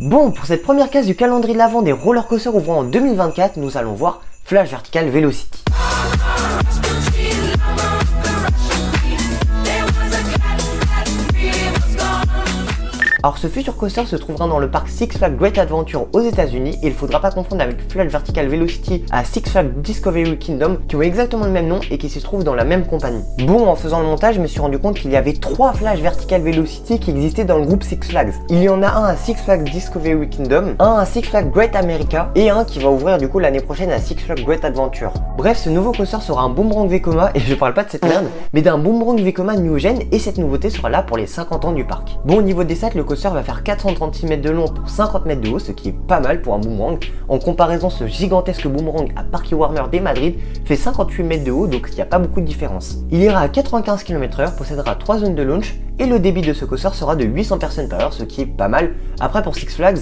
Bon, pour cette première case du calendrier de l'Avent des roller coasters ouvrant en 2024, nous allons voir Flash Vertical Velocity. Alors ce futur coaster se trouvera dans le parc Six Flags Great Adventure aux États-Unis et il faudra pas confondre avec Flash Vertical Velocity à Six Flags Discovery Kingdom qui ont exactement le même nom et qui se trouvent dans la même compagnie. Bon, en faisant le montage, je me suis rendu compte qu'il y avait 3 Flash Vertical Velocity qui existaient dans le groupe Six Flags. Il y en a un à Six Flags Discovery Kingdom, un à Six Flags Great America et un qui va ouvrir du coup l'année prochaine à Six Flags Great Adventure. Bref, ce nouveau coaster sera un Boomerang Vekoma et je parle pas de cette merde, mais d'un Boomerang Vekoma New Gen et cette nouveauté sera là pour les 50 ans du parc. Bon, au niveau des stats, le coaster va faire 436 mètres de long pour 50 mètres de haut, ce qui est pas mal pour un boomerang. En comparaison, ce gigantesque boomerang à Parque Warner de Madrid fait 58 mètres de haut, donc il n'y a pas beaucoup de différence. Il ira à 95 km/h, possédera 3 zones de launch et le débit de ce coaster sera de 800 personnes par heure, ce qui est pas mal. Après pour Six Flags,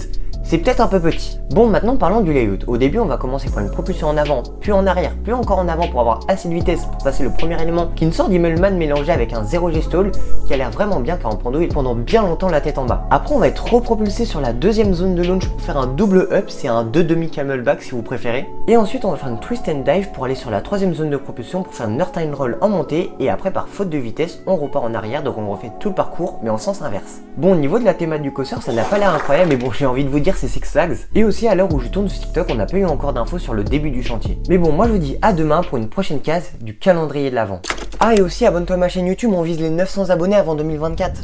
c'est peut-être un peu petit. Bon, maintenant parlons du layout. Au début, on va commencer par une propulsion en avant, puis en arrière, puis encore en avant pour avoir assez de vitesse pour passer le premier élément qui ne sort d'Immelman mélangé avec un 0G stall qui a l'air vraiment bien car on prend pendant bien longtemps la tête en bas. Après, on va être repropulsé sur la deuxième zone de launch pour faire un double up, c'est un 2 demi-camelback si vous préférez. Et ensuite, on va faire une twist and dive pour aller sur la troisième zone de propulsion pour faire un Earth Roll en montée et après, par faute de vitesse, on repart en arrière donc on refait tout le parcours mais en sens inverse. Bon, au niveau de la thématique du coaster, ça n'a pas l'air incroyable mais bon, j'ai envie de vous dire c'est Six Flags. Et aussi à l'heure où je tourne sur TikTok, on n'a pas eu encore d'infos sur le début du chantier. Mais bon, moi je vous dis à demain pour une prochaine case du calendrier de l'Avent. Ah et aussi abonne-toi à ma chaîne YouTube, on vise les 900 abonnés avant 2024.